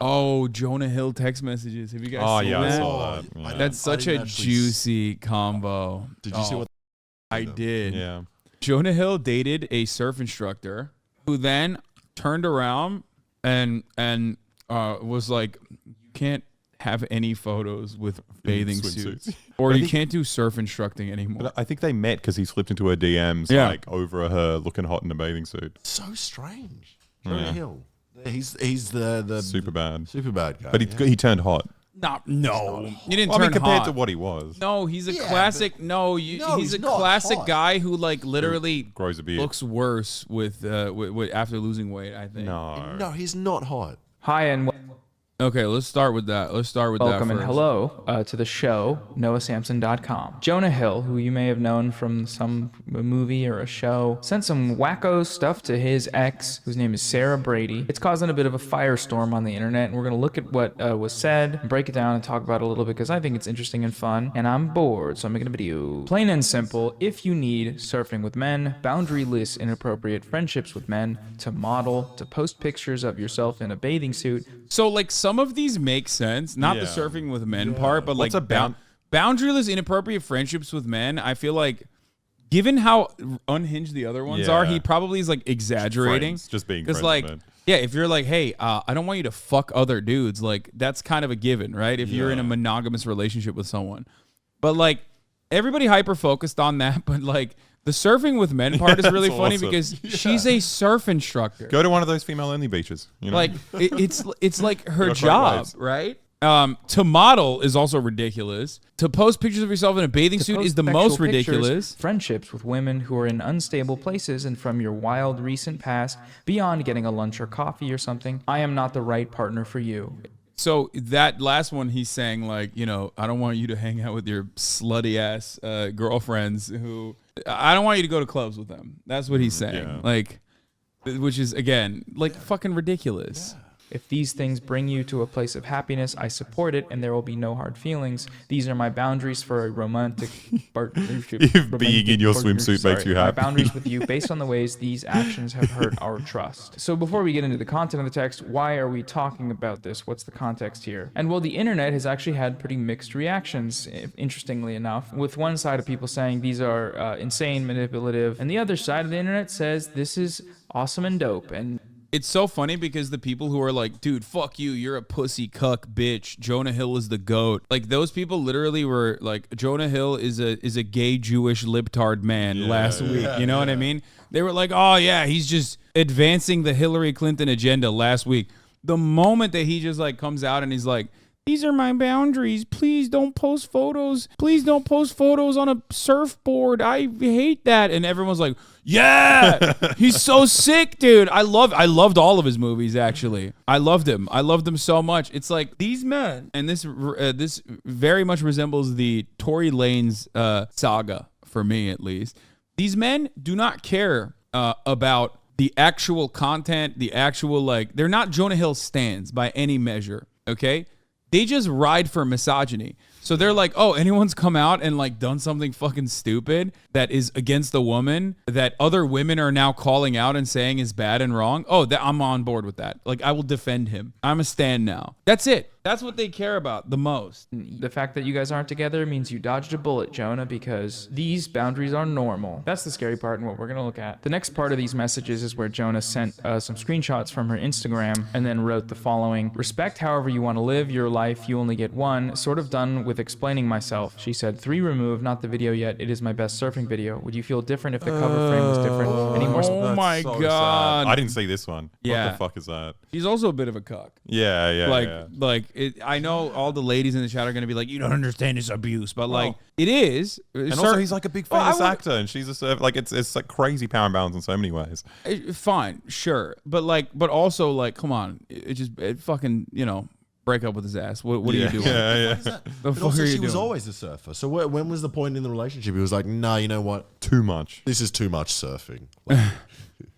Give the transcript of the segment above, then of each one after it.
Oh, Jonah Hill text messages. Have you guys seen that? I saw that. Yeah. That's such a juicy combo. Did you see what? I did. Yeah. Jonah Hill dated a surf instructor who then turned around and was like, you can't have any photos with bathing suits. Or you can't do surf instructing anymore. But I think they met because he slipped into her DMs like over her looking hot in a bathing suit. So strange. Jonah Hill. He's the super bad guy. But he turned hot. No, he didn't turn compared hot. to what he was. No, he's a classic. He's a classic guy who like literally grows a beard. Looks worse with after losing weight. I think. No, he's not hot. Hi and okay, let's start with that. welcome and hello to the show, NoahSamsen.com. Jonah Hill, who you may have known from some movie or a show, sent some wacko stuff to his ex, whose name is Sarah Brady. It's causing a bit of a firestorm on the internet, and we're going to look at what was said, and break it down and talk about it a little bit, because I think it's interesting and fun, and I'm bored, so I'm making a video. Plain and simple, if you need surfing with men, boundaryless inappropriate friendships with men, to model, to post pictures of yourself in a bathing suit. So like some of these make sense, not the surfing with men part, but like boundaryless inappropriate friendships with men. I feel like, given how unhinged the other ones are, he probably is like exaggerating. Just being friends like, with men. Yeah, if you're like, hey, I don't want you to fuck other dudes, like that's kind of a given, right? If you're in a monogamous relationship with someone, but like everybody hyper focused on that, but like. The surfing with men part is really funny because she's a surf instructor. Go to one of those female-only beaches. You know? Like it's like her job, right? To model is also ridiculous. To post pictures of yourself in a bathing suit is the most ridiculous. Friendships with women who are in unstable places and from your wild recent past, beyond getting a lunch or coffee or something. I am not the right partner for you. So that last one, he's saying like, you know, I don't want you to hang out with your slutty ass girlfriends who. I don't want you to go to clubs with them. That's what he's saying. Like, which is again like fucking ridiculous. If these things bring you to a place of happiness, I support it, and there will be no hard feelings. These are my boundaries for a romantic partnership. If being in your swimsuit makes you happy. My boundaries with you based on the ways these actions have hurt our trust. So before we get into the content of the text, why are we talking about this? What's the context here? And well, the internet has actually had pretty mixed reactions, interestingly enough, with one side of people saying these are insane, manipulative, and the other side of the internet says this is awesome and dope. And it's so funny because the people who are like, dude, fuck you, you're a pussy cuck bitch, Jonah Hill is the GOAT. Like those people literally were like, Jonah Hill is a gay Jewish libtard man last week. You know what I mean? They were like, oh yeah, he's just advancing the Hillary Clinton agenda last week. The moment that he just like comes out and he's like, these are my boundaries. Please don't post photos. Please don't post photos on a surfboard. I hate that. And everyone's like, yeah, he's so sick, dude. I loved all of his movies, actually. I loved him. I loved them so much. It's like these men, and this very much resembles the Tory Lanez saga, for me at least. These men do not care about the actual content, the actual, like, they're not Jonah Hill stans by any measure, okay? They just ride for misogyny. So they're like, oh, anyone's come out and like done something fucking stupid that is against the woman that other women are now calling out and saying is bad and wrong. Oh, I'm on board with that. Like, I will defend him. I'm a stan now. That's it. That's what they care about the most. The fact that you guys aren't together means you dodged a bullet, Jonah, because these boundaries are normal. That's the scary part and what we're going to look at. The next part of these messages is where Jonah sent some screenshots from her Instagram and then wrote the following. Respect however you want to live your life. You only get one. Sort of done with explaining myself. She said, 3 removed, not the video yet. It is my best surfing video. Would you feel different if the cover frame was different? Any more? Oh my God. I didn't see this one. Yeah. What the fuck is that? He's also a bit of a cuck. Yeah. I know all the ladies in the chat are going to be like, you don't understand his abuse, but like it is. And also he's like a big famous actor and she's a surfer. Like it's like crazy power and balance in so many ways. Fine, sure. But also like, come on, it fucking, you know, break up with his ass. What are you doing? But also she was always a surfer. So when was the point in the relationship? He was like, nah, you know what? Too much. This is too much surfing. Like,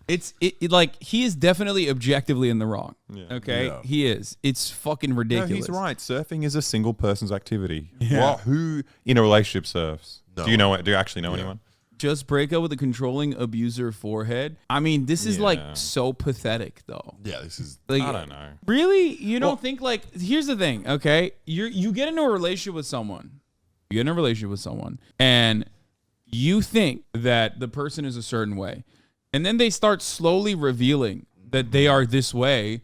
It's like he is definitely objectively in the wrong. Okay, he is. It's fucking ridiculous. No, he's right. Surfing is a single person's activity. Well, who in a relationship surfs? No. Do you actually know anyone? just break up with a controlling abuser forehead. I mean, this is like so pathetic, though. Yeah, this is. Like, I don't know. Really, you don't think like? Here's the thing, okay? You get into a relationship with someone. You get in a relationship with someone, and you think that the person is a certain way, and then they start slowly revealing that they are this way.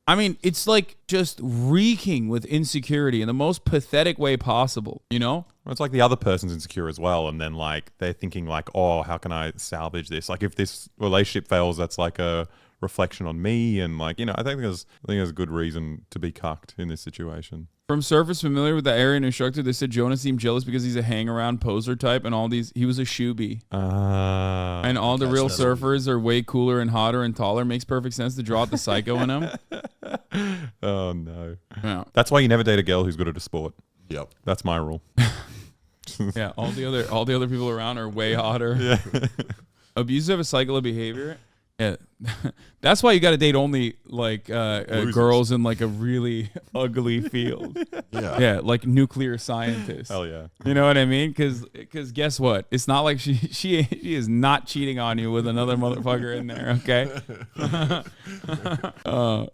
I mean, it's like just reeking with insecurity in the most pathetic way possible, you know? Well, it's like the other person's insecure as well, and then like they're thinking like, oh, how can I salvage this? Like if this relationship fails, that's like a reflection on me, and like, you know, I think there's a good reason to be cucked in this situation. From Surface familiar with the Aryan instructor, they said Jonah seemed jealous because he's a hang-around poser type, and he was a shoebie. And all the real surfers are way cooler and hotter and taller. Makes perfect sense to draw out the psycho in him. Oh no. Yeah. That's why you never date a girl who's good at a sport. Yep. That's my rule. Yeah, all the other people around are way hotter. Yeah. Abusers have a cycle of behavior. Yeah, that's why you got to date only like girls in like a really ugly field. Yeah, like nuclear scientists. Hell yeah. You know what I mean? Because guess what? It's not like she is not cheating on you with another motherfucker in there. Okay.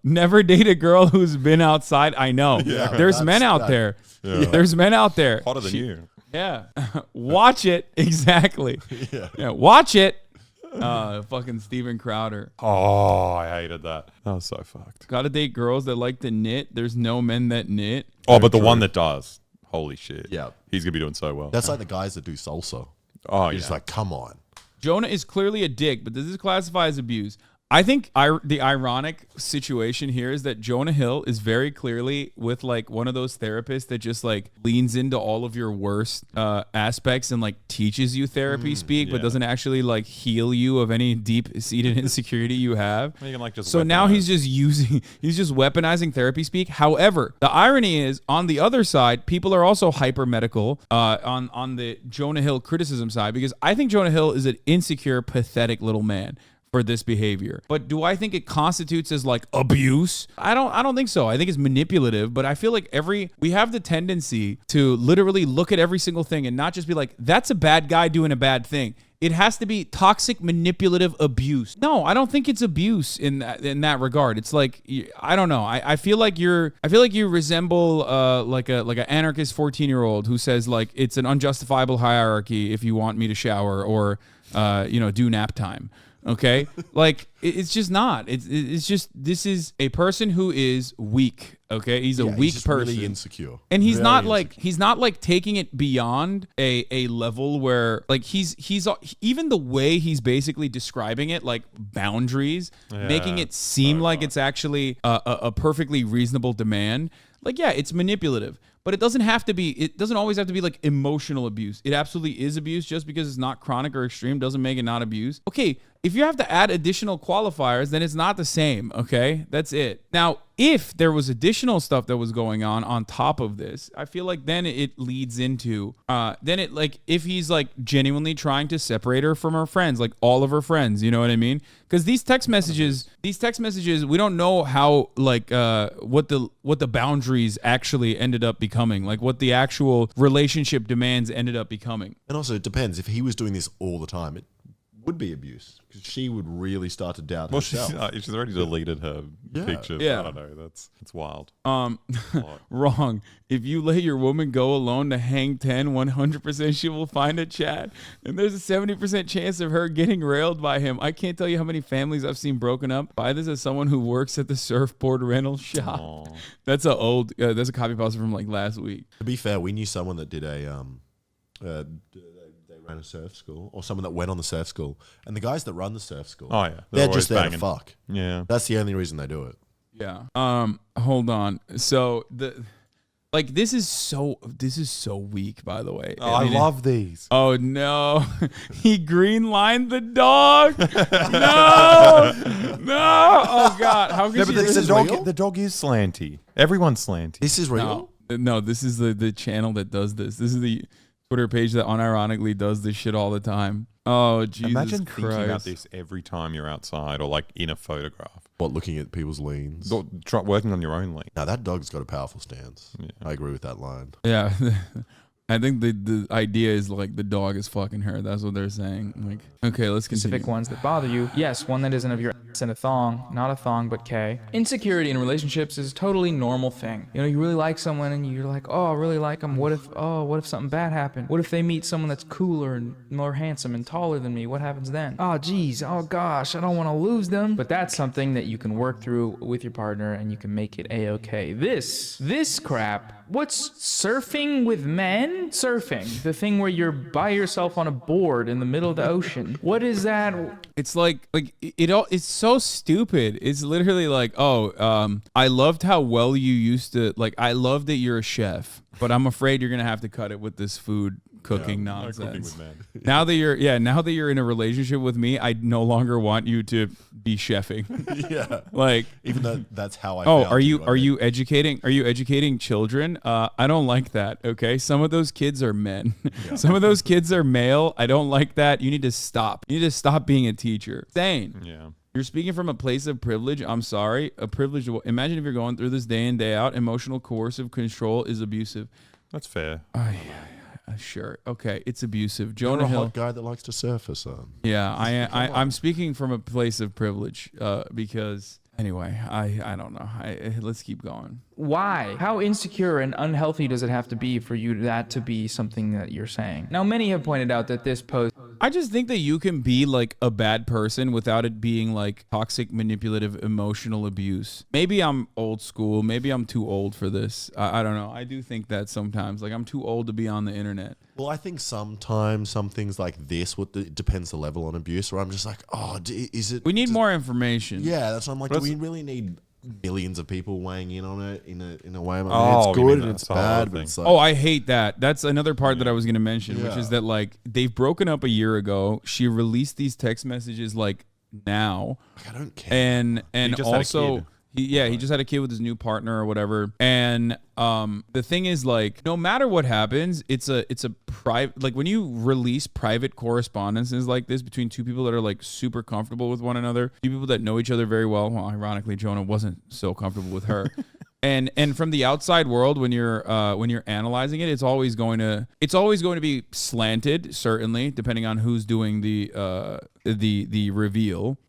Never date a girl who's been outside. I know. Yeah, there's men out there. Yeah. There's men out there. Hotter than you. Yeah. Watch it. Exactly. Yeah. Watch it. Fucking Steven Crowder. Oh, I hated that. That was so fucked. Gotta date girls that like to knit. There's no men that knit. Oh, but the one that does. Holy shit. Yeah. He's gonna be doing so well. That's like the guys that do salsa. Oh, You're just like, come on. Jonah is clearly a dick, but does this classify as abuse? I think the ironic situation here is that Jonah Hill is very clearly with like one of those therapists that just like leans into all of your worst aspects and like teaches you therapy speak, but doesn't actually like heal you of any deep-seated insecurity you have. You can, like, just so now he's just weaponizing therapy speak. However, the irony is on the other side, people are also hyper medical on the Jonah Hill criticism side, because I think Jonah Hill is an insecure, pathetic little man for this behavior. But do I think it constitutes as like abuse? I don't think so. I think it's manipulative, but I feel like we have the tendency to literally look at every single thing and not just be like, that's a bad guy doing a bad thing. It has to be toxic, manipulative abuse. No, I don't think it's abuse in that regard. It's like, I don't know. I feel like you resemble like an anarchist 14-year-old who says like it's an unjustifiable hierarchy if you want me to shower or do nap time. Okay, like it's just not. It's just, this is a person who is weak. Okay, he's a weak just person, really insecure, and he's not like taking it beyond a level where like he's even the way he's basically describing it, like boundaries, making it seem like it's actually a perfectly reasonable demand. Like, yeah, it's manipulative. But it doesn't always have to be like emotional abuse. It absolutely is abuse. Just because it's not chronic or extreme doesn't make it not abuse. Okay, if you have to add additional qualifiers, then it's not the same, okay? That's it. Now, if there was additional stuff that was going on top of this, I feel like then it leads into, if he's like genuinely trying to separate her from her friends, like all of her friends, you know what I mean? Because these text messages, we don't know how, like, what the boundaries actually ended up becoming, like what the actual relationship demands ended up becoming. And also, it depends. If he was doing this all the time, it would be abuse, because she would really start to doubt herself. She's already deleted her picture. Yeah. I don't know. That's wild. Wrong. If you let your woman go alone to hang 10, 100% she will find a chat. And there's a 70% chance of her getting railed by him. I can't tell you how many families I've seen broken up by this as someone who works at the surfboard rental shop. Aww. That's that's a copy pasta from like last week. To be fair, we knew someone that did ran a surf school, or someone that went on the surf school, and the guys that run the surf school, they're just there to fuck. Yeah, that's the only reason they do it. Yeah. Hold on. So this is so weak, by the way. I love these. Oh no, he green-lined the dog. No. Oh god, how could you? But the dog is slanty. Everyone's slanty. This is real. No, this is the channel that does this. This is the Twitter page that unironically does this shit all the time. Oh, Jesus Imagine Christ. thinking about this every time you're outside or like in a photograph. What, looking at people's leans? Working on your own lean. Now, that dog's got a powerful stance. Yeah. I agree with that line. Yeah. I think the idea is like the dog is fucking her. That's what they're saying. Like, okay, let's continue. Specific ones that bother you. Yes, one that isn't of your ass in a thong, not a thong, but K. Insecurity in relationships is a totally normal thing. You know, you really like someone and you're like, oh, I really like them. What if something bad happened? What if they meet someone that's cooler and more handsome and taller than me? What happens then? Oh, geez. Oh, gosh. I don't want to lose them. But that's something that you can work through with your partner and you can make it A-okay. This crap. What's surfing with men? Surfing. The thing where you're by yourself on a board in the middle of the ocean. What is that? It's like it's so stupid. It's literally like, I loved how well you used to, like, I love that you're a chef, but I'm afraid you're going to have to cut it with this food cooking nonsense. Cooking with men. Now that you're in a relationship with me, I no longer want you to be chefing. Yeah. Like, even though that's how I Oh, felt, are you educating children? I don't like that. Okay? Some of those kids are men. Yeah. Some of those kids are male. I don't like that. You need to stop. You need to stop being a teacher. Sane. Yeah. You're speaking from a place of privilege. I'm sorry. A privilege. Imagine if you're going through this day in, day out. Emotional coercive control is abusive. That's fair. Sure. Okay. It's abusive. You're Jonah a Hill. hot guy that likes to surf or something. Yeah, I'm speaking from a place of privilege because anyway, I don't know. Let's keep going. Why? How insecure and unhealthy does it have to be for you that to be something that you're saying? Now, many have pointed out that this post... I just think that you can be like a bad person without it being like toxic, manipulative, emotional abuse. Maybe I'm old school. Maybe I'm too old for this. I don't know. I do think that sometimes. Like, I'm too old to be on the internet. Well, I think sometimes some things like this, it depends the level on abuse, where I'm just like, is it... We need more information. Yeah, that's what I'm like, do we really need millions of people weighing in on it in a way? I mean, Oh, it's you good mean and that's it's the whole bad, other but thing. it's like... Oh, I hate that. That's another part that I was going to mention, which is that like they've broken up a year ago. She released these text messages like now. I don't care. And just had a also... kid. He just had a kid with his new partner or whatever. And the thing is, like, no matter what happens, it's a private, like when you release private correspondences like this between two people that are like super comfortable with one another, two people that know each other very well. Well, ironically, Jonah wasn't so comfortable with her. And from the outside world, when you're analyzing it, it's always going to be slanted, certainly, depending on who's doing the reveal.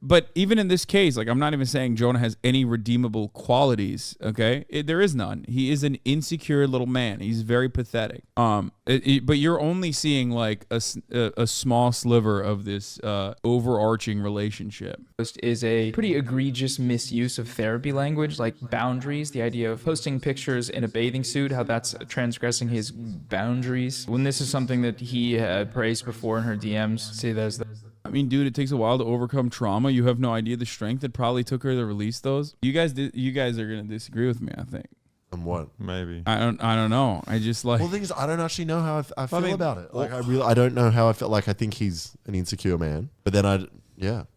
But even in this case, like, I'm not even saying Jonah has any redeemable qualities. Okay, there is none. He is an insecure little man. He's very pathetic. But you're only seeing like a small sliver of this overarching relationship. Is a pretty egregious misuse of therapy language, like boundaries. The idea of posting pictures in a bathing suit, how that's transgressing his boundaries. When this is something that he praised before in her DMs, say there's the... I mean, dude, it takes a while to overcome trauma. You have no idea the strength it probably took her to release those. You guys are gonna disagree with me, I think. And what? Maybe. I don't know. I just like... Well, the thing is, I don't actually know how I feel about it. Like, I don't know how I felt. Like, I think he's an insecure man. But then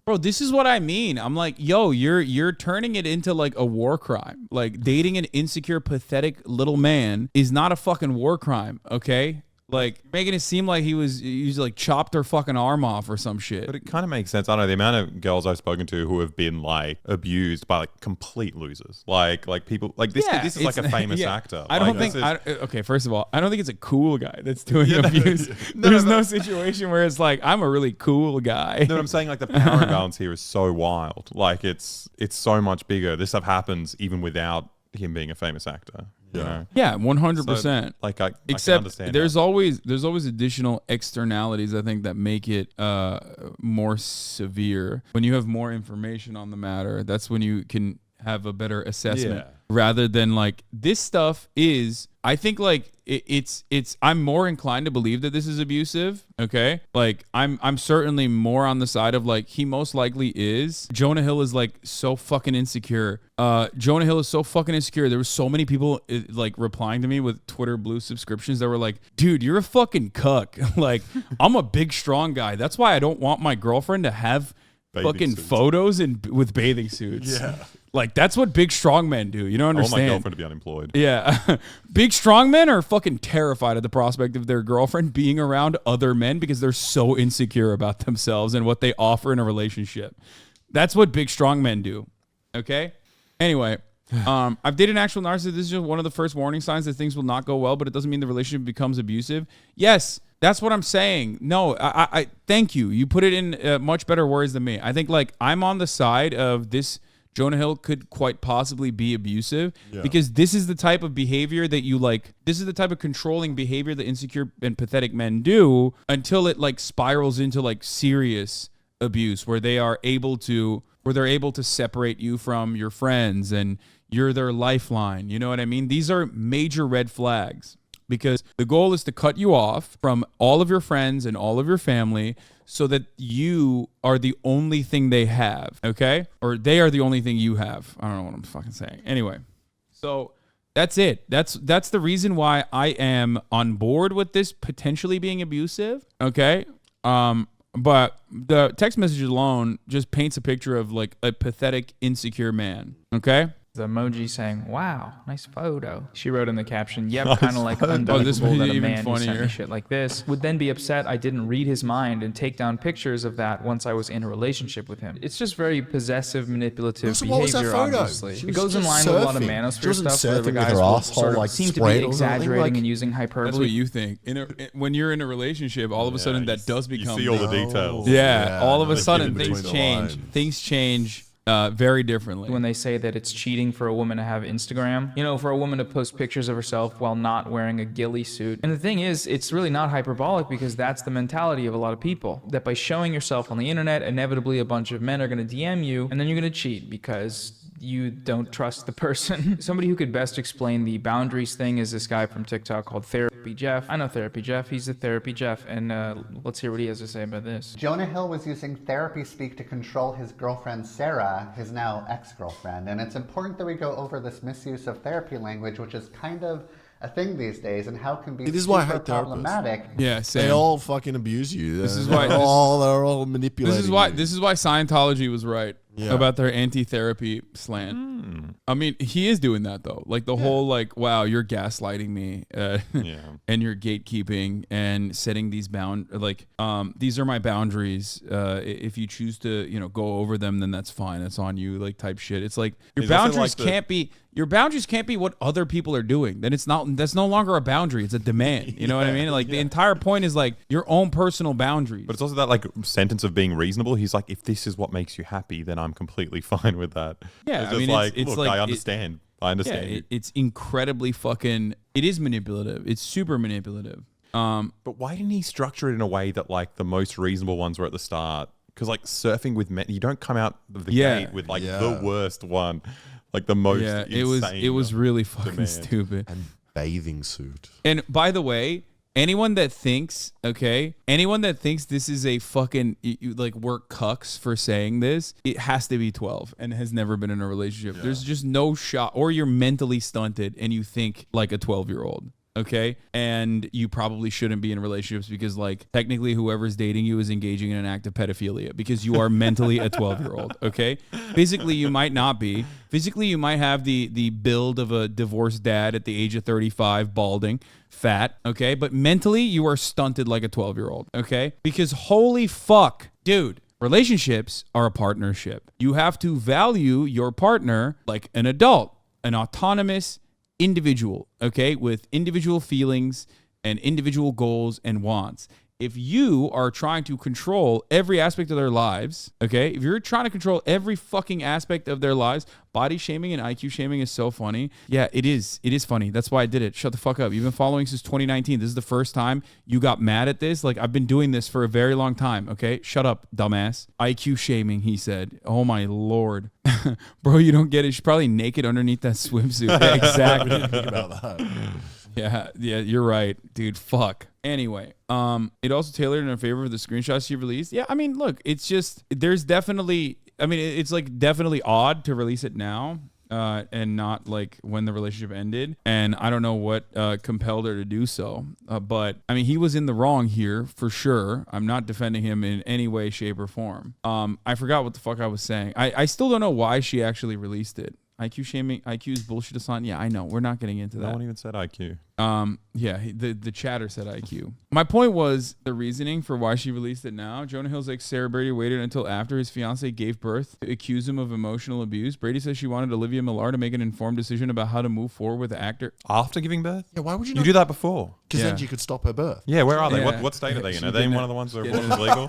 Bro, this is what I mean. I'm like, yo, you're turning it into like a war crime. Like, dating an insecure, pathetic little man is not a fucking war crime, okay? Like, making it seem like he was like chopped her fucking arm off or some shit. But it kind of makes sense. I don't know, the amount of girls I've spoken to who have been like abused by like complete losers. Like people like this. This is like a famous actor. I don't think. Okay, first of all, I don't think it's a cool guy that's doing abuse. There's no situation where it's like, I'm a really cool guy. No, I'm saying like the power imbalance here is so wild. Like it's so much bigger. This stuff happens even without him being a famous actor. You know? Yeah, 100%. Like I Except can understand there's always additional externalities, I think, that make it more severe. When you have more information on the matter, that's when you can have a better assessment. Yeah. Rather than like, this stuff is, I think like it's I'm more inclined to believe that this is abusive. Okay, like I'm certainly more on the side of like, he most likely is. Jonah Hill is like so fucking insecure. Jonah Hill is so fucking insecure. There were so many people like replying to me with Twitter Blue subscriptions that were like, dude, you're a fucking cuck. Like, I'm a big strong guy. That's why I don't want my girlfriend to have fucking suits. Photos with bathing suits. Yeah. Like, that's what big strong men do. You don't understand. I want my girlfriend to be unemployed. Yeah. Big strong men are fucking terrified of the prospect of their girlfriend being around other men because they're so insecure about themselves and what they offer in a relationship. That's what big strong men do. Okay? Anyway, I've dated an actual narcissist. This is just one of the first warning signs that things will not go well, but it doesn't mean the relationship becomes abusive. Yes, that's what I'm saying. No, I thank you. You put it in much better words than me. I think like I'm on the side of this. Jonah Hill could quite possibly be abusive because this is the type of behavior that you like. This is the type of controlling behavior that insecure and pathetic men do until it like spirals into like serious abuse where they're able to separate you from your friends and you're their lifeline. You know what I mean? These are major red flags because the goal is to cut you off from all of your friends and all of your family so that you are the only thing they have, okay? Or they are the only thing you have. I don't know what I'm fucking saying. Anyway, so that's it. That's the reason why I am on board with this potentially being abusive, okay? But the text message alone just paints a picture of like a pathetic, insecure man, okay? The emoji saying, "Wow, nice photo." She wrote in the caption, "Yep, kind of like unbelievable this that a even man who sent funnier. me shit like this would then be upset I didn't read his mind and take down pictures of that once I was in a relationship with him." It's just very possessive, manipulative So what was that behavior, photo? obviously. She It was goes in just line with a lot of surfing. She manosphere wasn't stuff where the surfing with guys her will asshole, sort of like, seem to spread be or something, exaggerating like- and using hyperbole. That's what you think. When you're in a relationship, all of a sudden that does become You see all the details. Yeah, all of a like sudden hidden things between the change. lines. Things change very differently. When they say that it's cheating for a woman to have Instagram, you know, for a woman to post pictures of herself while not wearing a ghillie suit. And the thing is, it's really not hyperbolic because that's the mentality of a lot of people. That by showing yourself on the internet, inevitably a bunch of men are going to DM you and then you're going to cheat because you don't trust the person. Somebody who could best explain the boundaries thing is this guy from TikTok called Therapy Jeff. I know Therapy Jeff. He's the Therapy Jeff. And let's hear what he has to say about this. Jonah Hill was using Therapyspeak to control his girlfriend Sarah, his now ex-girlfriend, and it's important that we go over this misuse of therapy language, which is kind of a thing these days, and how it can be This is why I super hate therapists. problematic. Yeah, They same. all fucking abuse you. This is why- they're all manipulating. This is why Scientology was right about their anti-therapy slant. I mean, he is doing that though. Like the whole like, wow, you're gaslighting me, and you're gatekeeping and setting these these are my boundaries. If you choose to, go over them, then that's fine. That's on you. Like type shit. It's like your He's also boundaries like can't be. Your boundaries can't be what other people are doing. Then it's not. That's no longer a boundary. It's a demand. You know what I mean? Like the entire point is like your own personal boundaries. But it's also that like sentence of being reasonable. He's like, if this is what makes you happy, then I'm completely fine with that. Yeah, it's I just mean, like, it's look, like I understand. I understand. Yeah, it's incredibly fucking. It is manipulative. It's super manipulative. But why didn't he structure it in a way that like the most reasonable ones were at the start? Because like surfing with men, you don't come out of the gate with like the worst one, like the most. Yeah, insane it was really fucking demand. stupid. and bathing suit. And by the way, anyone that thinks this is a fucking like we're cucks for saying this, it has to be 12 and has never been in a relationship. There's just no shot, or you're mentally stunted and you think like a 12-year-old. Okay. And you probably shouldn't be in relationships because like technically whoever's dating you is engaging in an act of pedophilia because you are mentally a 12-year-old. Okay. Physically, you might not be. Physically, you might have the build of a divorced dad at the age of 35, balding, fat. Okay. But mentally, you are stunted like a 12-year-old. Okay. Because holy fuck, dude. Relationships are a partnership. You have to value your partner like an adult, an autonomous individual, okay, with individual feelings and individual goals and wants. If you are trying to control every aspect of their lives, okay, if you're trying to control every fucking aspect of their lives, body shaming and IQ shaming is so funny. Yeah, it is. It is funny. That's why I did it. Shut the fuck up. You've been following since 2019. This is the first time you got mad at this. Like, I've been doing this for a very long time, okay? Shut up, dumbass. IQ shaming, he said. Oh, my Lord. Bro, you don't get it. She's probably naked underneath that swimsuit. Yeah, exactly. Think about that. Yeah, you're right, dude. Fuck. Anyway, it also tailored in favor of the screenshots she released. Yeah, I mean, look, it's just there's definitely. I mean, it's like definitely odd to release it now, and not like when the relationship ended. And I don't know what compelled her to do so. But I mean, he was in the wrong here for sure. I'm not defending him in any way, shape, or form. I forgot what the fuck I was saying. I still don't know why she actually released it. IQ shaming. IQ is bullshit, Hasan. Yeah, I know. We're not getting into that. No one even said IQ. Yeah, the chatter said IQ. My point was the reasoning for why she released it now. Jonah Hill's ex Sarah Brady waited until after his fiance gave birth to accuse him of emotional abuse. Brady says she wanted Olivia Millar to make an informed decision about how to move forward with the actor. After giving birth? Yeah, why would you You do that before. Because Yeah. then she could stop her birth. Yeah, where are they? Yeah. What state are they in? She Are they in didn't- one of the ones where abortion's legal?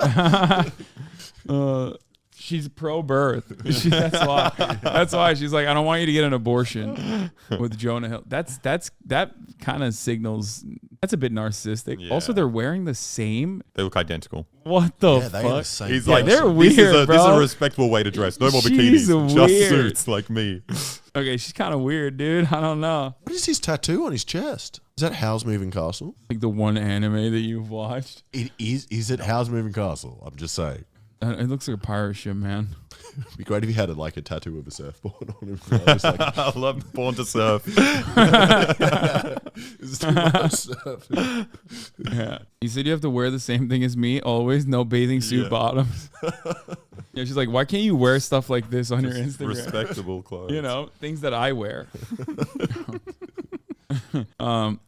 She's pro-birth. That's why. That's why she's like, I don't want you to get an abortion with Jonah Hill. That kind of signals. That's a bit narcissistic. Yeah. Also, they're wearing the same. They look identical. What the Yeah, they are the fuck? same. He's Yeah, like, they're this is weird, this is a bro. respectable way to dress. No more She's bikinis, just weird. suits like me. Okay, she's kind of weird, dude. I don't know. What is his tattoo on his chest? Is that Howl's Moving Castle? Like the one anime that you've watched. It is. Is it Howl's Moving Castle? I'm just saying. It looks like a pirate ship, man. It'd be great if he had a tattoo of a surfboard on him. Just like, I love Born to Surf. it's too much surfing. Yeah. You said you have to wear the same thing as me always. No bathing suit Yeah. bottoms. Yeah, she's like, why can't you wear stuff like this on your Instagram? Respectable clothes. You know, things that I wear.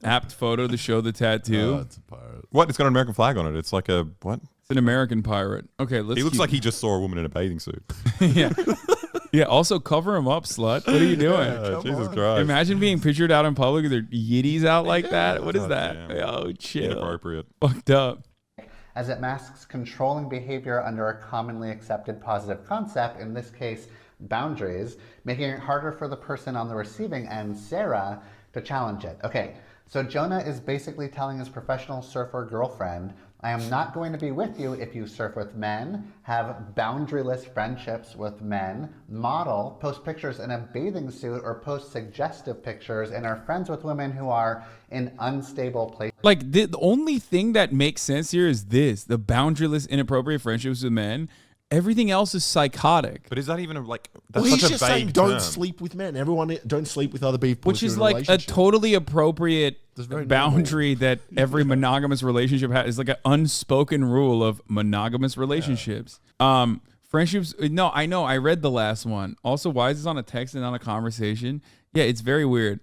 Apt photo to show the tattoo. Oh, it's a pirate. What? It's got an American flag on it. It's like a what? It's an American pirate. Okay, let's. He looks keep- like he just saw a woman in a bathing suit. yeah. Yeah. Also, cover him up, slut. What are you doing? Jesus Christ. Imagine being pictured out in public with their yitties out like that. What is God that? damn. Oh, chill. Inappropriate. Fucked up. as it masks controlling behavior under a commonly accepted positive concept, in this case, boundaries, making it harder for the person on the receiving end, Sarah, to challenge it. Okay, so Jonah is basically telling his professional surfer girlfriend, I am not going to be with you if you surf with men, have boundaryless friendships with men, model, post pictures in a bathing suit, or post suggestive pictures, and are friends with women who are in unstable places. Like, the only thing that makes sense here is this: the boundaryless, inappropriate friendships with men. Everything else is psychotic. But is that even like that's Well, he's such a just vague saying don't term. sleep with men. Everyone don't sleep with other people. Which if is you're in like a relationship. totally appropriate That's very boundary that every monogamous relationship has. It's like an unspoken rule of monogamous relationships. Friendships. No, I know. I read the last one. Also, why is this on a text and not a conversation? Yeah, it's very weird.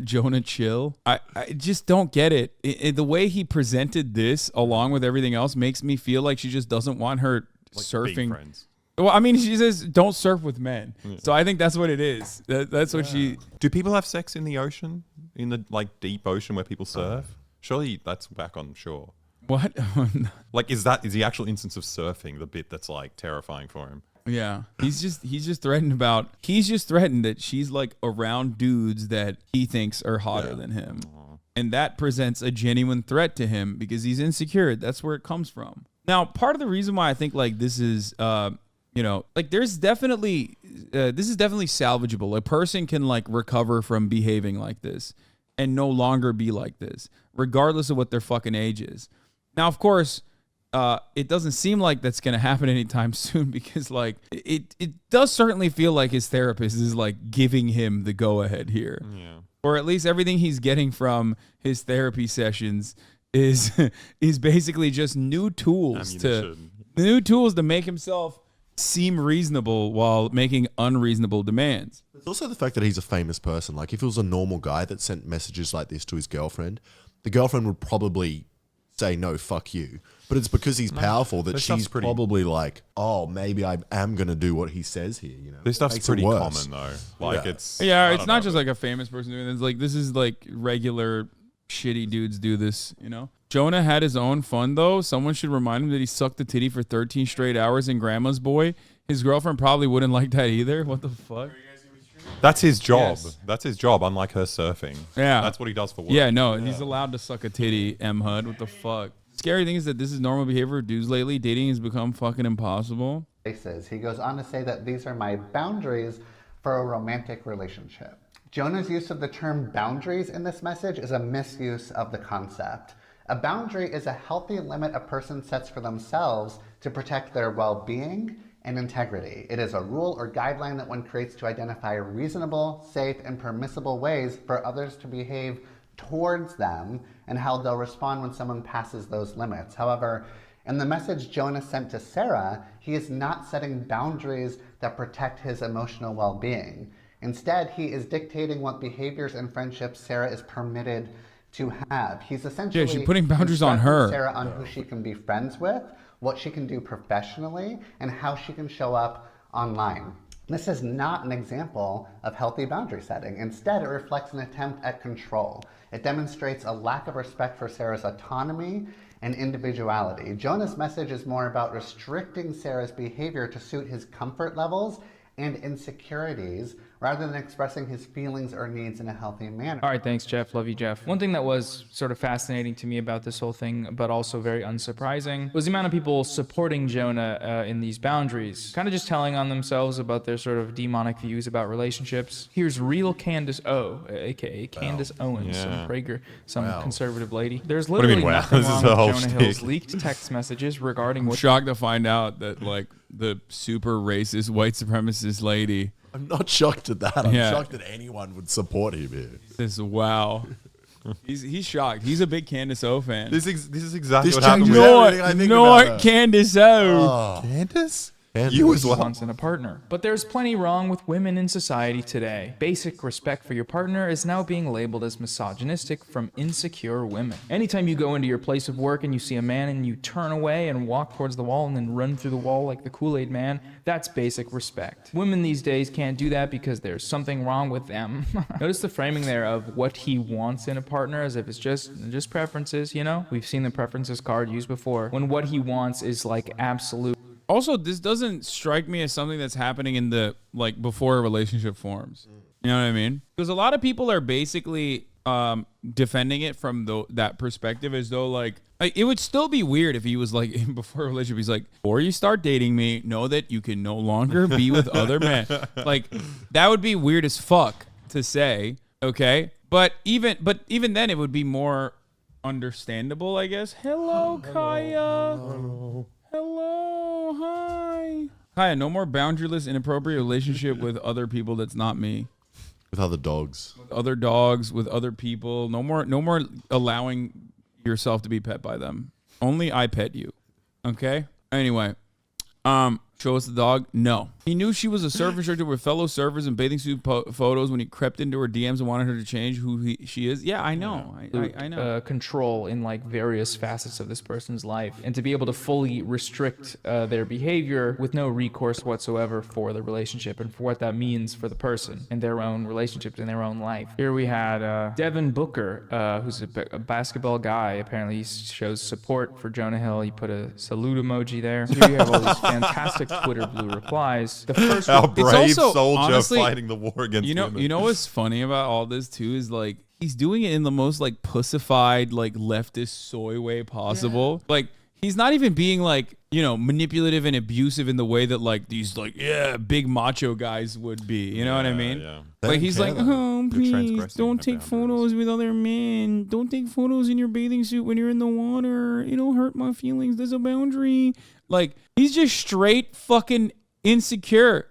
Jonah, chill. I just don't get it. The way he presented this along with everything else makes me feel like she just doesn't want her Like, surfing. being friends. Well, I mean, she says don't surf with men. So I think that's what it is. That's what she. Do people have sex in the ocean? In the like deep ocean where people surf? Surely that's back on shore. What? Like is the actual instance of surfing the bit that's like terrifying for him? Yeah, he's just threatened that she's like around dudes that he thinks are hotter than him, and that presents a genuine threat to him because he's insecure. That's where it comes from. Now, part of the reason why I think like this is, like there's definitely this is definitely salvageable. A person can like recover from behaving like this and no longer be like this, regardless of what their fucking age is. Now, of course. It doesn't seem like that's going to happen anytime soon because like it does certainly feel like his therapist is like giving him the go ahead here. Yeah. Or at least everything he's getting from his therapy sessions is basically just new tools to make himself seem reasonable while making unreasonable demands. It's also the fact that he's a famous person. Like if it was a normal guy that sent messages like this to his girlfriend, the girlfriend would probably say no, fuck you. But it's because he's powerful that this stuff's she's pretty- probably like, oh, maybe I am going to do what he says here. You know, This stuff's Makes it pretty worse. common though. Like Yeah. it's Yeah, I it's don't not know, just but- like a famous person doing this. Like this is like regular shitty dudes do this, you know? Jonah had his own fun though. Someone should remind him that he sucked a titty for 13 straight hours in Grandma's Boy. His girlfriend probably wouldn't like that either. What the fuck? That's his job. Yes. That's his job, unlike her surfing. Yeah. That's what he does for work. Yeah, no, he's allowed to suck a titty, M HUD. What the fuck? Scary thing is that this is normal behavior of dudes lately. Dating has become fucking impossible. He goes on to say that these are my boundaries for a romantic relationship. Jonah's use of the term boundaries in this message is a misuse of the concept. A boundary is a healthy limit a person sets for themselves to protect their well-being and integrity. It is a rule or guideline that one creates to identify reasonable, safe, and permissible ways for others to behave towards them and how they'll respond when someone passes those limits. However, in the message Jonah sent to Sarah, he is not setting boundaries that protect his emotional well-being. Instead, he is dictating what behaviors and friendships Sarah is permitted to have. He's essentially she's putting boundaries on her. instructing Sarah on who she can be friends with, what she can do professionally, and how she can show up online. This is not an example of healthy boundary setting. Instead, it reflects an attempt at control. It demonstrates a lack of respect for Sarah's autonomy and individuality. Jonah's message is more about restricting Sarah's behavior to suit his comfort levels and insecurities, rather than expressing his feelings or needs in a healthy manner. All right, thanks, Jeff. Love you, Jeff. One thing that was sort of fascinating to me about this whole thing, but also very unsurprising, was the amount of people supporting Jonah in these boundaries, kind of just telling on themselves about their sort of demonic views about relationships. Here's real Candace O, aka Candace Owens, some conservative lady. There's literally nothing wrong with Jonah Hill's leaked text messages regarding what... Shocked to find out that like the super racist white supremacist lady. I'm not shocked at that. I'm shocked that anyone would support him here. Wow. He's shocked. He's a big Candace O fan. This is exactly This what happened. changes Not Candace O. Candace? You as well. wants in a partner. But there's plenty wrong with women in society today. Basic respect for your partner is now being labeled as misogynistic from insecure women. Anytime you go into your place of work and you see a man and you turn away and walk towards the wall and then run through the wall like the Kool-Aid man, that's basic respect. Women these days can't do that because there's something wrong with them. Notice the framing there of what he wants in a partner as if it's just preferences, you know? We've seen the preferences card used before, when what he wants is like absolute. Also, this doesn't strike me as something that's happening in the, like, before a relationship forms. You know what I mean? Because a lot of people are basically defending it from that perspective as though, like, it would still be weird if he was like, before a relationship, he's like, before you start dating me, know that you can no longer be with other men. Like, that would be weird as fuck to say, okay? But even then, it would be more understandable, I guess. Hello, Kaya. Hello, hi. Kaya, no more boundaryless, inappropriate relationship with other people that's not me. With other dogs. With other dogs, with other people. No more allowing yourself to be pet by them. Only I pet you. Okay? Anyway, show us the dog? No. He knew she was a surf instructor with fellow surfers and bathing suit photos when he crept into her DMs and wanted her to change who she is. Yeah, I know. I know. Control in like various facets of this person's life, and to be able to fully restrict their behavior with no recourse whatsoever for the relationship and for what that means for the person and their own relationships in their own life. Here we had Devin Booker, who's a basketball guy. Apparently he shows support for Jonah Hill. He put a salute emoji there. So here you have all these fantastic Twitter blue replies. The first Our brave also, soldier honestly, fighting the war against women. You know what's funny about all this too is like he's doing it in the most like pussified, like leftist soy way possible. Yeah. Like he's not even being like, you know, manipulative and abusive in the way that like these like big macho guys would be. You know what I mean? Yeah. Like he's like, oh please don't take photos with other men. Don't take photos in your bathing suit when you're in the water. It'll hurt my feelings. There's a boundary. Like he's just straight fucking insecure.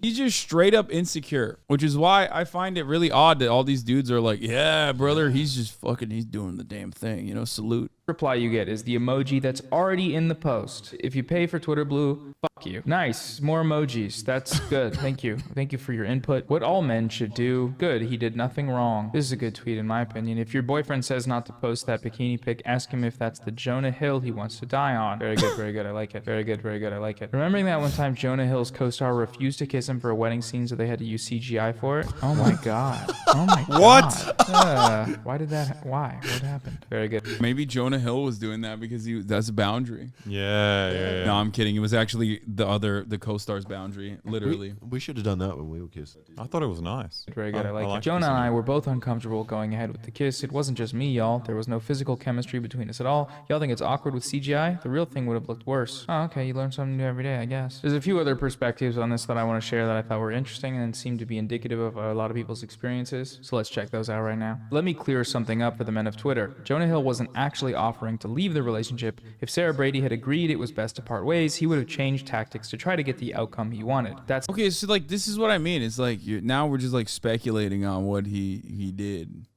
He's just straight up insecure, which is why I find it really odd that all these dudes are like, yeah, brother, he's doing the damn thing, you know, salute. Reply you get is the emoji that's already in the post. If you pay for Twitter Blue, fuck you. Nice, more emojis. That's good. Thank you. Thank you for your input. What all men should do. Good, he did nothing wrong. This is a good tweet in my opinion. If your boyfriend says not to post that bikini pic, ask him if that's the Jonah Hill he wants to die on. Very good, very good. I like it. Very good, very good. I like it. Remembering that one time Jonah Hill's co-star refused to kiss him for a wedding scene, so they had to use CGI for it? Oh my god. Oh my god. What? Why did that? Why? What happened? Very good. Maybe Jonah Hill was doing that because that's a boundary. Yeah. No, I'm kidding. It was actually the co-star's boundary, literally. We should have done that when we were kissing. I thought it was nice. Very good. I like it. Jonah and I were both uncomfortable going ahead with the kiss. It wasn't just me, y'all. There was no physical chemistry between us at all. Y'all think it's awkward with CGI? The real thing would have looked worse. Oh, okay. You learn something new every day, I guess. There's a few other perspectives on this that I want to share that I thought were interesting and seemed to be indicative of a lot of people's experiences. So let's check those out right now. Let me clear something up for the men of Twitter. Jonah Hill wasn't actually offering to leave the relationship. If Sarah Brady had agreed it was best to part ways, he would have changed tactics to try to get the outcome he wanted. That's okay. So like, this is what I mean. It's like now we're just like speculating on what he did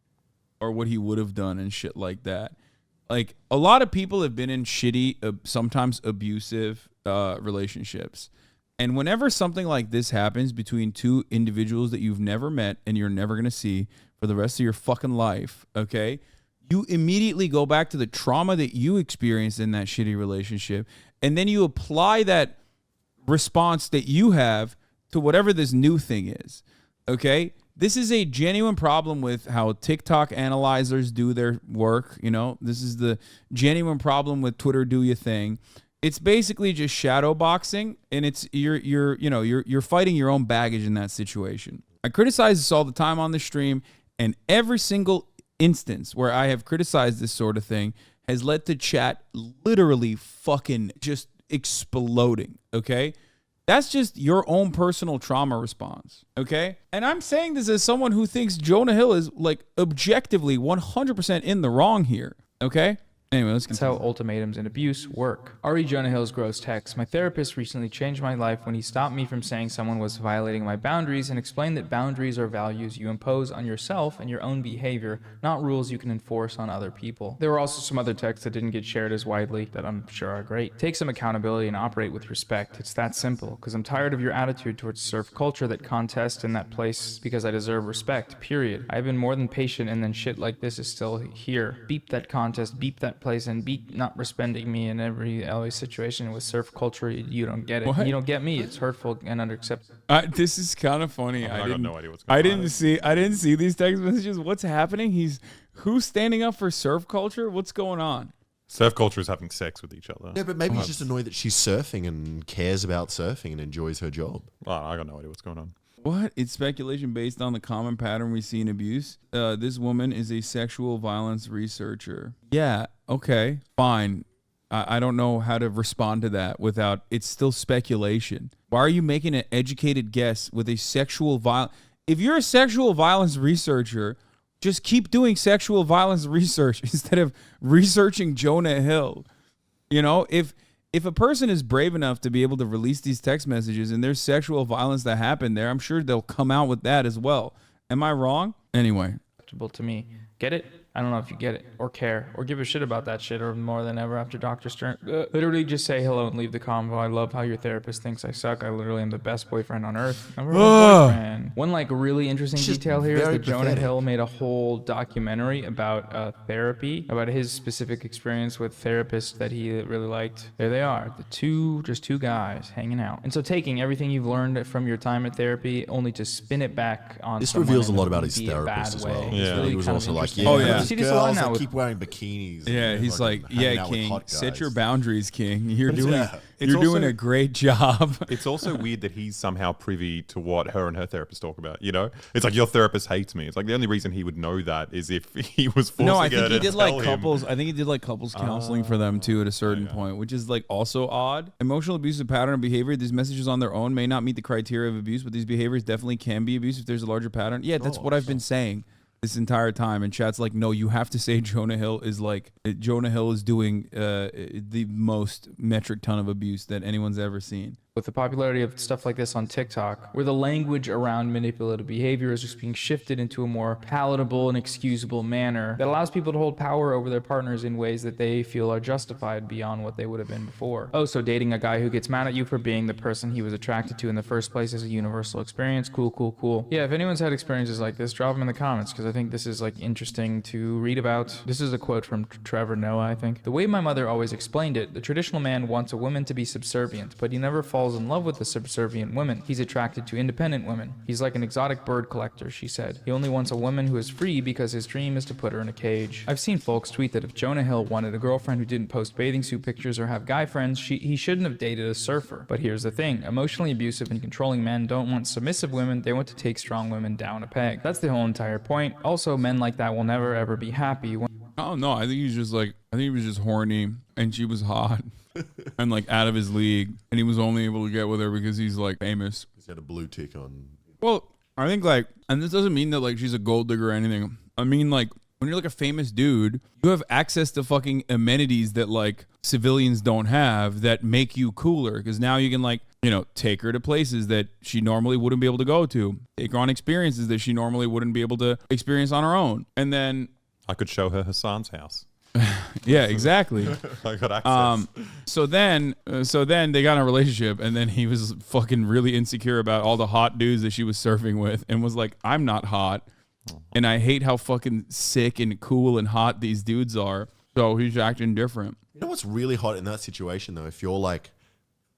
or what he would have done and shit like that. Like a lot of people have been in shitty, sometimes abusive relationships. And whenever something like this happens between two individuals that you've never met and you're never going to see for the rest of your fucking life, okay, you immediately go back to the trauma that you experienced in that shitty relationship. And then you apply that response that you have to whatever this new thing is, okay? This is a genuine problem with how TikTok analyzers do their work, you know? This is the genuine problem with Twitter do your thing. It's basically just shadow boxing, and it's you're fighting your own baggage in that situation. I criticize this all the time on the stream, and every single instance where I have criticized this sort of thing has led to chat literally fucking just exploding, okay? That's just your own personal trauma response, okay? And I'm saying this as someone who thinks Jonah Hill is like objectively 100% in the wrong here, okay? Anyway, let's continue. That's how ultimatums and abuse work. Ari Jonah Hill's gross text. My therapist recently changed my life when he stopped me from saying someone was violating my boundaries and explained that boundaries are values you impose on yourself and your own behavior, not rules you can enforce on other people. There were also some other texts that didn't get shared as widely that I'm sure are great. Take some accountability and operate with respect. It's that simple, because I'm tired of your attitude towards surf culture that contest in that place because I deserve respect, period. I've been more than patient, and then shit like this is still here. Beep that contest, beep that place, and be not respecting me in every always situation with surf culture. You don't get it. What? You don't get me. It's hurtful and unacceptable. This is kind of funny. I got no idea what's going I on. didn't see these text messages. What's happening? Who's standing up for surf culture? What's going on? Surf culture is having sex with each other. Yeah, but maybe he's just annoyed that she's surfing and cares about surfing and enjoys her job. Oh, I got no idea what's going on. What? It's speculation based on the common pattern we see in abuse. This woman is a sexual violence researcher. Yeah, okay, fine. I don't know how to respond to that without, it's still speculation. Why are you making an educated guess with a sexual violence? If you're a sexual violence researcher, just keep doing sexual violence research instead of researching Jonah Hill. You know, if a person is brave enough to be able to release these text messages and there's sexual violence that happened there, I'm sure they'll come out with that as well. Am I wrong? Anyway. To me. Get it? I don't know if you get it or care or give a shit about that shit or more than ever after Dr. Stern. Literally just say hello and leave the convo. I love how your therapist thinks I suck. I literally am the best boyfriend on earth. Never had a boyfriend. One like really interesting detail here is that Jonah Hill made a whole documentary about therapy, about his specific experience with therapists that he really liked. There they are, just two guys hanging out. And so taking everything you've learned from your time at therapy only to spin it back on This someone reveals a in lot about his be a therapist bad as well. way. Yeah. It's really He was kind of also like, interesting. yeah, Oh, yeah. those See this a lot girls now that with- keep wearing bikinis. Yeah, and he's fucking like, hanging yeah, out with King, hot set guys." your boundaries, King. You're doing, Yeah. It's you're doing also- a great job. It's also weird that he's somehow privy to what her and her therapist talk about. You know, it's like your therapist hates me. It's like the only reason he would know that is if he was forcing No, I her think to he did tell like him. couples. I think he did like couples counseling for them too at a certain point, which is like also odd. Emotional abuse is a pattern of behavior. These messages on their own may not meet the criteria of abuse, but these behaviors definitely can be abuse if there's a larger pattern. Yeah, that's what I've been saying this entire time. And chat's like, no, you have to say Jonah Hill is doing the most metric ton of abuse that anyone's ever seen. With the popularity of stuff like this on TikTok, where the language around manipulative behavior is just being shifted into a more palatable and excusable manner that allows people to hold power over their partners in ways that they feel are justified beyond what they would have been before. Oh, so dating a guy who gets mad at you for being the person he was attracted to in the first place is a universal experience. Cool. Yeah, if anyone's had experiences like this, drop them in the comments, because I think this is like interesting to read about. This is a quote from Trevor Noah, I think. The way my mother always explained it, the traditional man wants a woman to be subservient, but he never falls in love with the subservient women. He's attracted to independent women. He's like an exotic bird collector, she said. He only wants a woman who is free because his dream is to put her in a cage. I've seen folks tweet that if Jonah Hill wanted a girlfriend who didn't post bathing suit pictures or have guy friends, he shouldn't have dated a surfer. But here's the thing. Emotionally abusive and controlling men don't want submissive women. They want to take strong women down a peg. That's the whole entire point. Also, men like that will never ever be happy. Oh no, I think he was just horny and she was hot and like out of his league, and he was only able to get with her because he's like famous. He's got a blue tick on. Well, I think like, and this doesn't mean that like she's a gold digger or anything. I mean like, when you're like a famous dude, you have access to fucking amenities that like civilians don't have that make you cooler, because now you can like, you know, take her to places that she normally wouldn't be able to go to, take her on experiences that she normally wouldn't be able to experience on her own. And then I could show her Hasan's house. Yeah, exactly. I got access. So then they got in a relationship, and then he was fucking really insecure about all the hot dudes that she was surfing with, and was like, I'm not hot, and I hate how fucking sick and cool and hot these dudes are. So he's acting different. You know what's really hot in that situation though? If you're like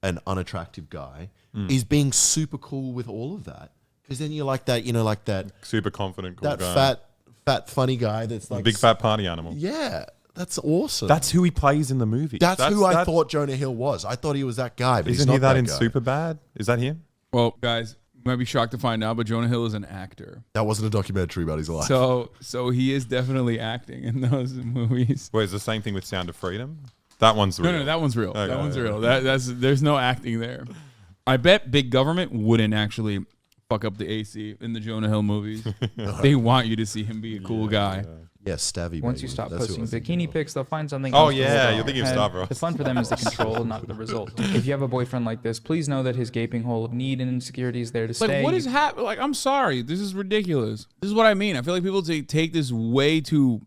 an unattractive guy, is being super cool with all of that. Because then you're like that, you know, like that Super confident, cool that guy. fat funny guy that's like Big fat party animal. Yeah, that's awesome. That's who he plays in the movie. That's who I thought Jonah Hill was. I thought he was that guy, but Isn't he's he not that that in guy. Superbad? Is that him? Well, guys, you might be shocked to find out, but Jonah Hill is an actor. That wasn't a documentary about his life. So he is definitely acting in those movies. Wait, it's the same thing with Sound of Freedom? That one's real. No, that one's real. Okay, that one's yeah. real. There's no acting there. I bet big government wouldn't actually fuck up the AC in the Jonah Hill movies. They want you to see him be a cool guy. Yeah, Stavvy. Once baby. you stop That's who posting I was thinking bikini of. pics, they'll find something Oh, else to yeah, hold you're on. thinking of And Stavros. the fun for them is the control, not the result. If you have a boyfriend like this, please know that his gaping hole of need and insecurity is there to stay. Like, what is happening? Like, I'm sorry. This is ridiculous. This is what I mean. I feel like people take this way too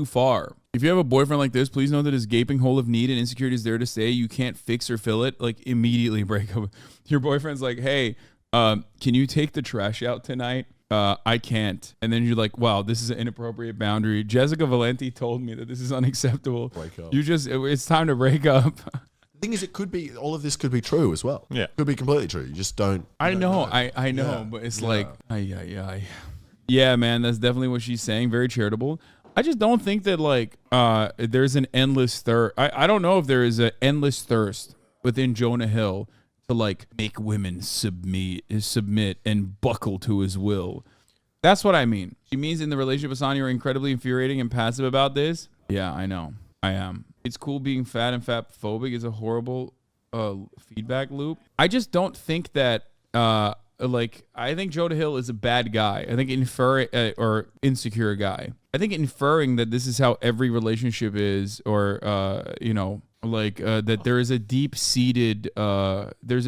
far. If you have a boyfriend like this, please know that his gaping hole of need and insecurity is there to stay. You can't fix or fill it. Like, immediately break up. Your boyfriend's like, hey, can you take the trash out tonight? I can't. And then you're like, wow, this is an inappropriate boundary. Jessica Valenti told me that this is unacceptable. Break up. It's time to break up. The thing is, it could be all of this could be true as well. Yeah. could be completely true. You just don't. I don't know, I know, Yeah. but it's like, yeah, man, that's definitely what she's saying. Very charitable. I just don't think that like there's an endless thirst. I don't know if there is an endless thirst within Jonah Hill to like make women submit and buckle to his will. That's what I mean. She means in the relationship with Hasan, you're incredibly infuriating and passive about this. Yeah, I know. I am. It's cool being fat and fat phobic is a horrible feedback loop. I just don't think that I think Jonah Hill is a bad guy. I think or insecure guy. I think inferring that this is how every relationship is, or that there is a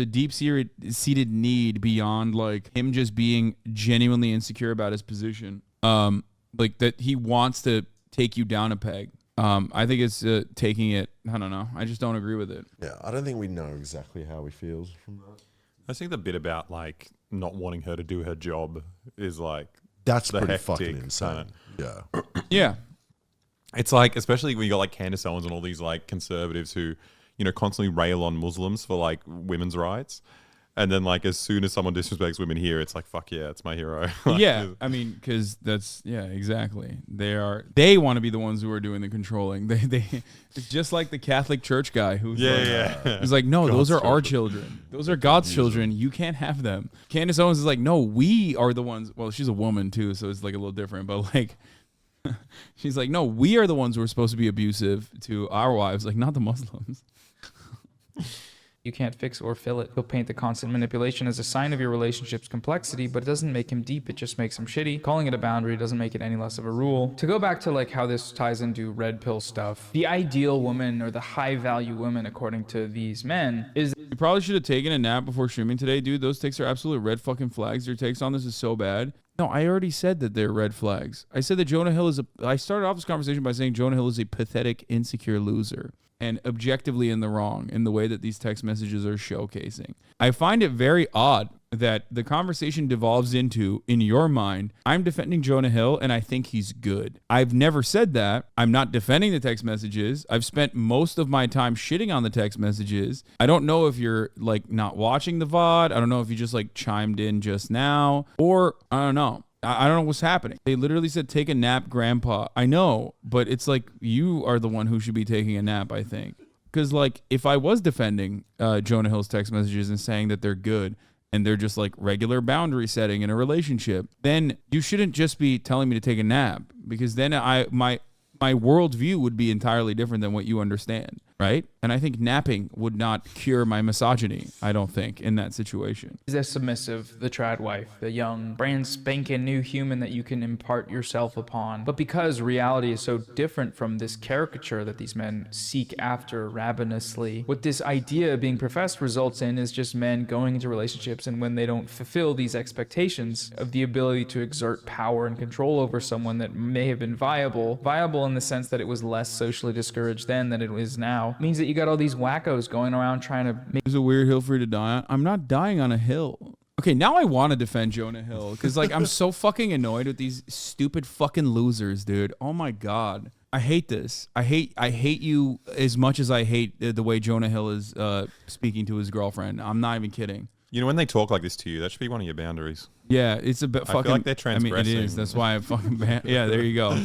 deep-seated need beyond like him just being genuinely insecure about his position. Like that he wants to take you down a peg. I think it's taking it. I don't know. I just don't agree with it. Yeah, I don't think we know exactly how he feels from that. I think the bit about like not wanting her to do her job is like That's the pretty hectic fucking insane. kinda- Yeah. Yeah. It's like, especially when you got like Candace Owens and all these like conservatives who, you know, constantly rail on Muslims for like women's rights. And then like as soon as someone disrespects women here, it's like, fuck yeah, it's my hero. Like, Yeah, I mean, because that's exactly. They want to be the ones who are doing the controlling. It's just like the Catholic Church guy who's who's like, no, those are our children. Those are God's children. You can't have them. Candace Owens is like, no, we are the ones. Well, she's a woman too, so it's like a little different. But like, she's like, no, we are the ones who are supposed to be abusive to our wives, like not the Muslims. You can't fix or fill it. He'll paint the constant manipulation as a sign of your relationship's complexity, but it doesn't make him deep, it just makes him shitty. Calling it a boundary doesn't make it any less of a rule. To go back to like how this ties into red pill stuff, the ideal woman or the high value woman, according to these men, is You probably should have taken a nap before streaming today, dude. Those takes are absolute red fucking flags. Your takes on this is so bad. No, I already said that they're red flags. I said that Jonah Hill I started off this conversation by saying Jonah Hill is a pathetic, insecure loser and objectively in the wrong in the way that these text messages are showcasing. I find it very odd that the conversation devolves into, in your mind, I'm defending Jonah Hill and I think he's good. I've never said that. I'm not defending the text messages. I've spent most of my time shitting on the text messages. I don't know if you're like not watching the VOD. I don't know if you just like chimed in just now, or I don't know. I don't know what's happening. They literally said, take a nap, grandpa. I know, but it's like you are the one who should be taking a nap, I think. Because like if I was defending Jonah Hill's text messages and saying that they're good and they're just like regular boundary setting in a relationship, then you shouldn't just be telling me to take a nap, because then my worldview would be entirely different than what you understand. right? And I think napping would not cure my misogyny, I don't think, in that situation. He's a submissive, the trad wife, the young, brand spanking new human that you can impart yourself upon. But because reality is so different from this caricature that these men seek after ravenously, what this idea being professed results in is just men going into relationships, and when they don't fulfill these expectations of the ability to exert power and control over someone that may have been viable in the sense that it was less socially discouraged then than it is now, means that you got all these wackos going around trying to make There's a weird hill for you to die on. I'm not dying on a hill. Okay, now I want to defend Jonah Hill because, like, I'm so fucking annoyed with these stupid fucking losers, dude. Oh my god, I hate this. I hate you as much as I hate the way Jonah Hill is speaking to his girlfriend. I'm not even kidding. You know, when they talk like this to you, that should be one of your boundaries. Yeah, it's a bit fucking. I feel like they're transgressing. I mean, it is. That's why I fucking yeah, there you go.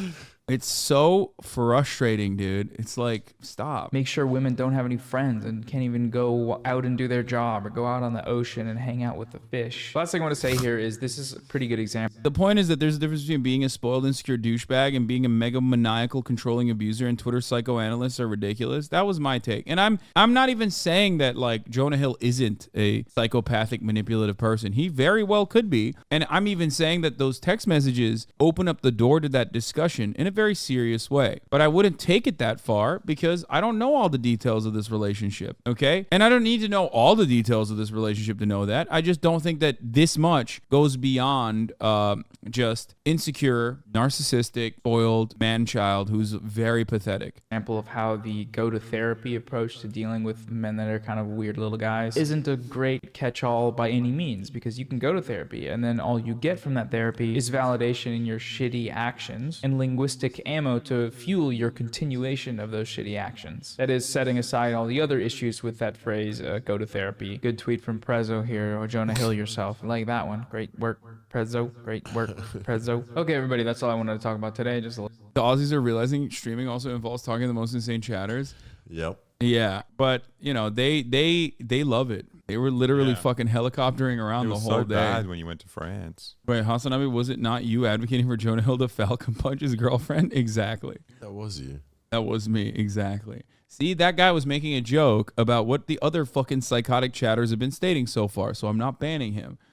It's so frustrating, dude. It's like, stop. make sure women don't have any friends and can't even go out and do their job or go out on the ocean and hang out with the fish. Last thing I want to say here is this is a pretty good example. The point is that there's a difference between being a spoiled, insecure douchebag and being a mega maniacal, controlling abuser, and Twitter psychoanalysts are ridiculous. That was my take. And I'm not even saying that, like, Jonah Hill isn't a psychopathic, manipulative person. He very well could be. And I'm even saying that those text messages open up the door to that discussion in a very serious way. But I wouldn't take it that far because I don't know all the details of this relationship, okay? And I don't need to know all the details of this relationship to know that. I just don't think that this much goes beyond just insecure, narcissistic, spoiled man-child who's very pathetic. Example of how the go to therapy approach to dealing with men that are kind of weird little guys isn't a great catch-all by any means, because you can go to therapy and then all you get from that therapy is validation in your shitty actions and linguistic ammo to fuel your continuation of those shitty actions. That is, setting aside all the other issues with that phrase, go to therapy. Good tweet from Prezzo here, or Jonah Hill yourself. I like that one. Great work, Prezzo. Great work, Prezzo. Okay, everybody, that's all I wanted to talk about today. Just a little. The Aussies are realizing streaming also involves talking to the most insane chatters. Yep. Yeah, but you know, they love it. They were literally fucking helicoptering around the whole so day. bad when you went to France. Wait, HasanAbi, was it not you advocating for Jonah Hill to Falcon punch his girlfriend? Exactly. That was you. That was me. Exactly. See, that guy was making a joke about what the other fucking psychotic chatters have been stating so far, so I'm not banning him.